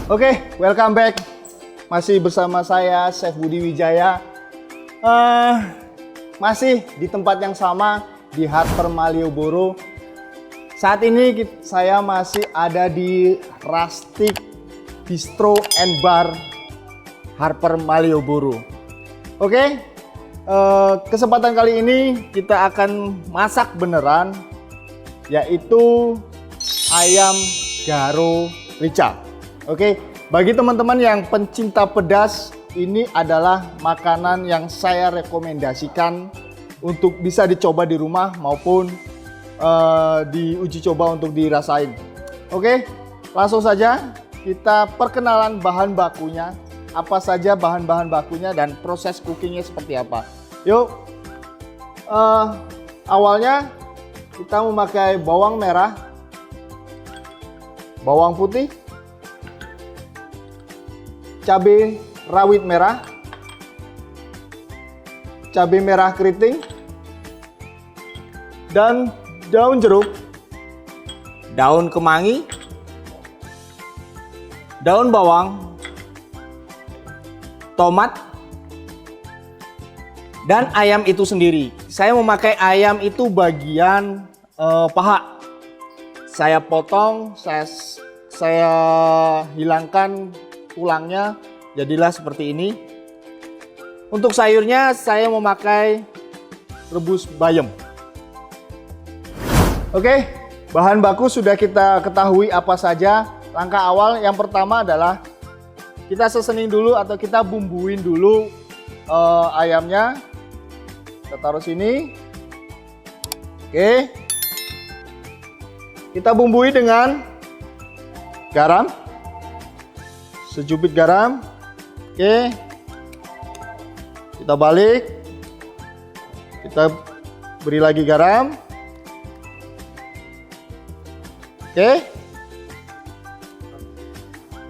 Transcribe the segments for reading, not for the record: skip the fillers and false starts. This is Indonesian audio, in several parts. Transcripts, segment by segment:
Oke, welcome back. Masih bersama saya, Chef Budi Wijaya. Masih di tempat yang sama, di Harper Malioboro. Saat ini saya masih ada di Rustic Bistro and Bar Harper Malioboro. Oke, kesempatan kali ini kita akan masak beneran, yaitu ayam garo rica. Oke, bagi teman-teman yang pencinta pedas, ini adalah makanan yang saya rekomendasikan untuk bisa dicoba di rumah maupun diuji coba untuk dirasain. Oke, langsung saja kita perkenalan bahan bakunya, apa saja bahan-bahan bakunya dan proses cookingnya seperti apa. Yuk, awalnya kita memakai bawang merah, bawang putih, cabai rawit merah, cabai merah keriting, dan daun jeruk, daun kemangi, daun bawang, tomat, dan ayam itu sendiri. Saya memakai ayam itu bagian paha. Saya potong, saya hilangkan tulangnya, jadilah seperti ini. Untuk sayurnya saya memakai rebus bayam. Oke, bahan baku sudah kita ketahui apa saja. Langkah awal yang pertama adalah kita seasoning dulu atau kita bumbuin dulu ayamnya. Kita taruh sini. Oke, kita bumbui dengan garam, secubit garam. Oke, kita balik, kita beri lagi garam.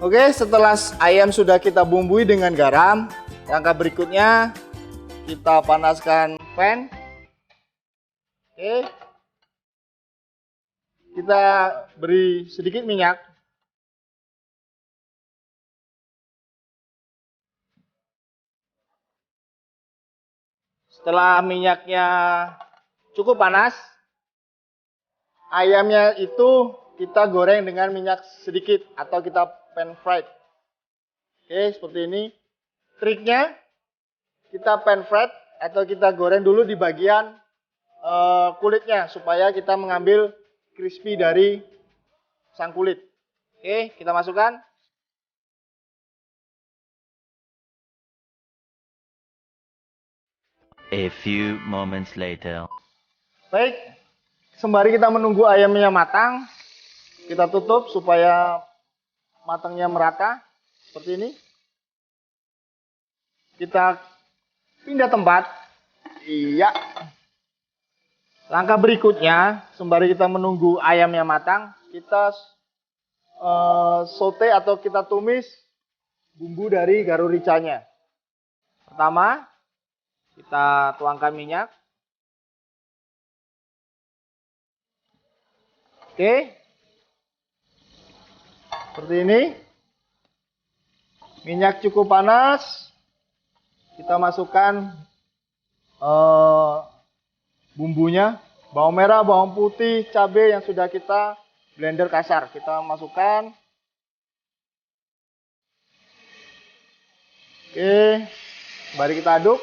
Oke, setelah ayam sudah kita bumbui dengan garam, langkah berikutnya kita panaskan pan. Oke, kita beri sedikit minyak. Setelah minyaknya cukup panas, ayamnya itu kita goreng dengan minyak sedikit atau kita pan fried. Oke, seperti ini. Triknya, kita pan fried atau kita goreng dulu di bagian kulitnya supaya kita mengambil crispy dari sang kulit. Oke, kita masukkan. A few moments later. Baik, sembari kita menunggu ayamnya matang, kita tutup supaya matangnya merata seperti ini. Kita pindah tempat. Iya. Langkah berikutnya, sembari kita menunggu ayamnya matang, kita saute atau kita tumis bumbu dari garo ricanya. Pertama, kita tuangkan minyak. Oke. Seperti ini. Minyak cukup panas. Kita masukkan bumbunya. Bawang merah, bawang putih, cabai yang sudah kita blender kasar. Kita masukkan. Oke. Mari kita aduk.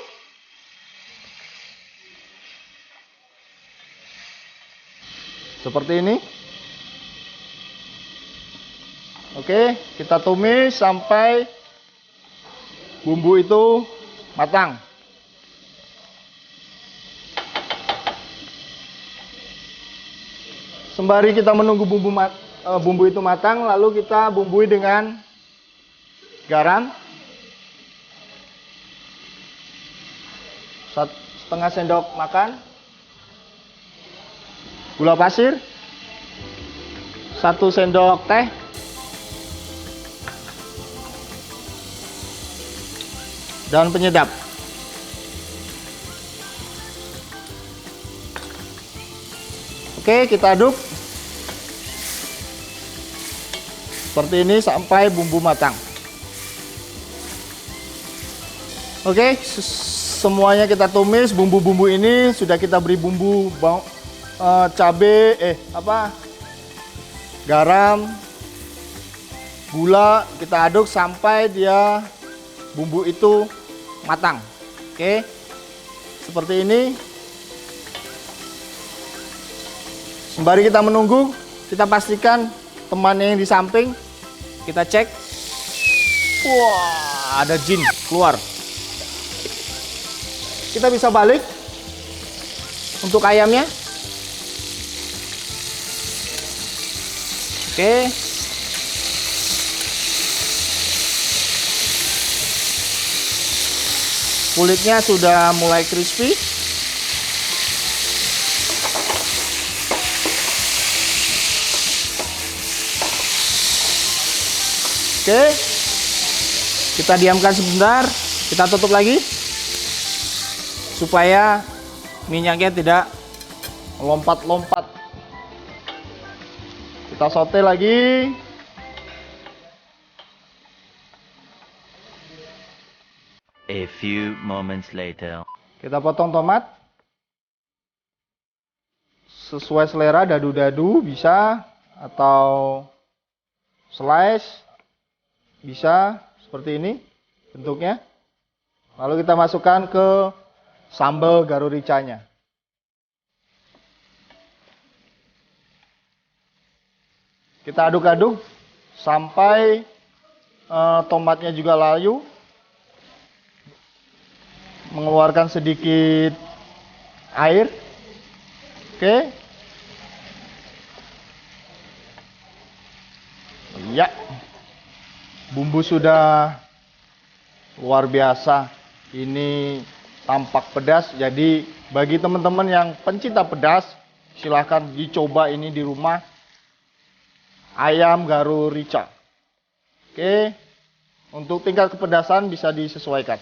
Seperti ini. Oke, kita tumis sampai bumbu itu matang. Sembari kita menunggu bumbu itu matang, lalu kita bumbui dengan garam, 1/2 sendok makan, gula pasir, 1 sendok teh, daun penyedap. Oke, kita aduk. Seperti ini sampai bumbu matang. Oke, semuanya kita tumis. Bumbu-bumbu ini sudah kita beri bumbu cabe, garam, gula. Kita aduk sampai dia bumbu itu matang. Oke, seperti ini. Sembari kita menunggu, kita pastikan temannya yang di samping. Kita cek. Wah, ada jin keluar. Kita bisa balik untuk ayamnya. Oke. Kulitnya sudah mulai crispy. Oke. Kita diamkan sebentar, kita tutup lagi supaya minyaknya tidak lompat-lompat. Kita saute lagi. A few moments later. Kita potong tomat sesuai selera, dadu-dadu bisa, atau slice bisa, seperti ini bentuknya. Lalu kita masukkan ke sambal garu ricanya. Kita aduk-aduk sampai tomatnya juga layu, mengeluarkan sedikit air. Oke. Ya, bumbu sudah luar biasa. Ini tampak pedas, jadi bagi teman-teman yang pencinta pedas, silahkan dicoba ini di rumah. Ayam garu rica. Oke, untuk tingkat kepedasan bisa disesuaikan.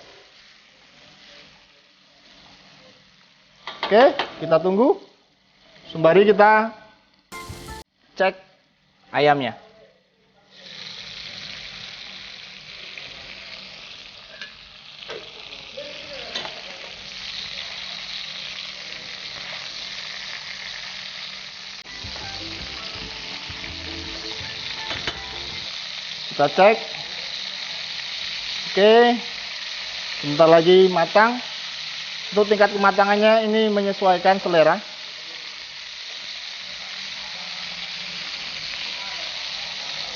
Oke, kita tunggu. Sembari kita cek ayamnya. Kita cek. Oke. Sebentar lagi matang. Untuk tingkat kematangannya ini menyesuaikan selera.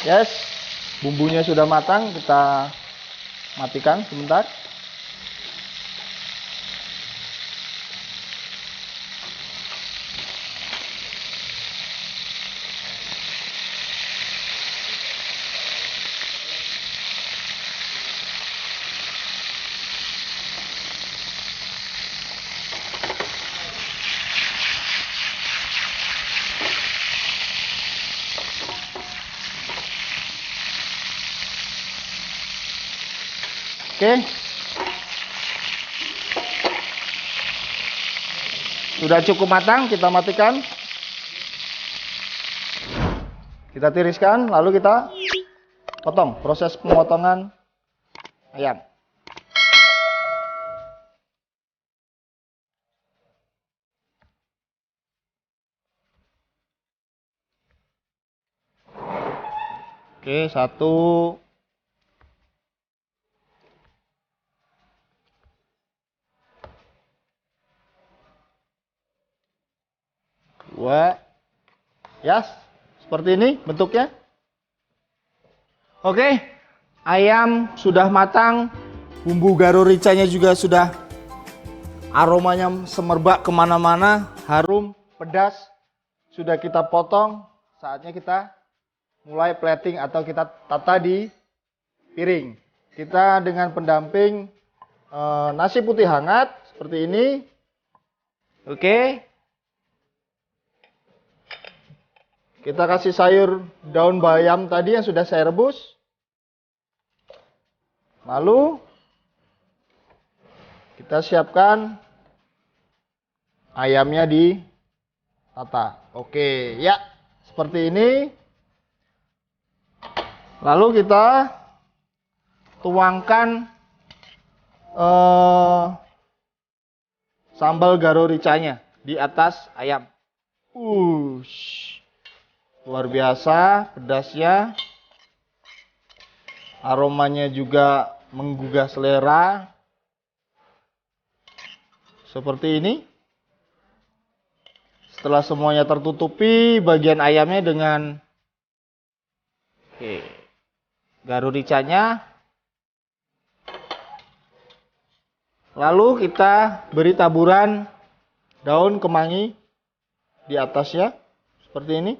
Yes. Bumbunya sudah matang, kita matikan sebentar. Oke. Sudah cukup matang, kita matikan. Kita tiriskan, lalu kita potong. Proses pemotongan ayam. Oke, satu. Dua. Ya, seperti ini bentuknya. Oke, ayam sudah matang. Bumbu garu ricanya juga sudah, aromanya semerbak kemana-mana. Harum, pedas. Sudah kita potong. Saatnya kita mulai plating atau kita tata di piring. Kita dengan pendamping nasi putih hangat seperti ini. Oke. Kita kasih sayur daun bayam tadi yang sudah saya rebus. Lalu kita siapkan ayamnya di tata. Oke, ya seperti ini. Lalu kita tuangkan sambal garo ricanya di atas ayam. Luar biasa pedasnya. Aromanya juga menggugah selera. Seperti ini. Setelah semuanya tertutupi bagian ayamnya dengan garo ricanya. Lalu kita beri taburan daun kemangi di atasnya seperti ini.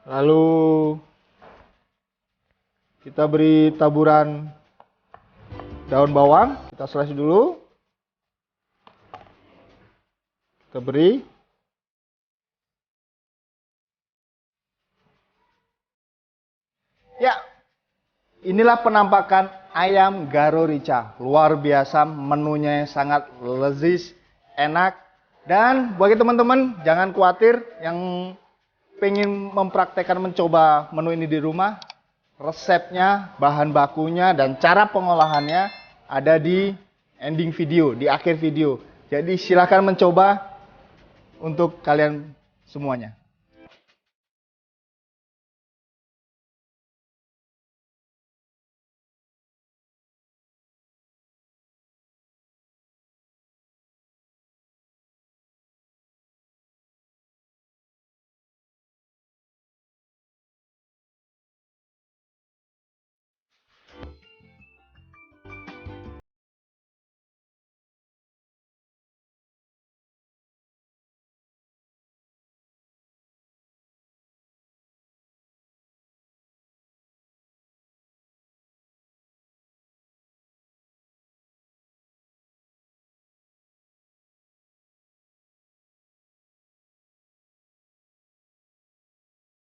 Lalu kita beri taburan daun bawang, kita slice dulu. Kita beri. Ya, inilah penampakan ayam garo rica. Luar biasa, menunya sangat lezat, enak. Dan bagi teman-teman, jangan khawatir yang pengen mempraktekkan mencoba menu ini di rumah. Resepnya, bahan bakunya, dan cara pengolahannya ada di ending video, di akhir video. Jadi silahkan mencoba untuk kalian semuanya.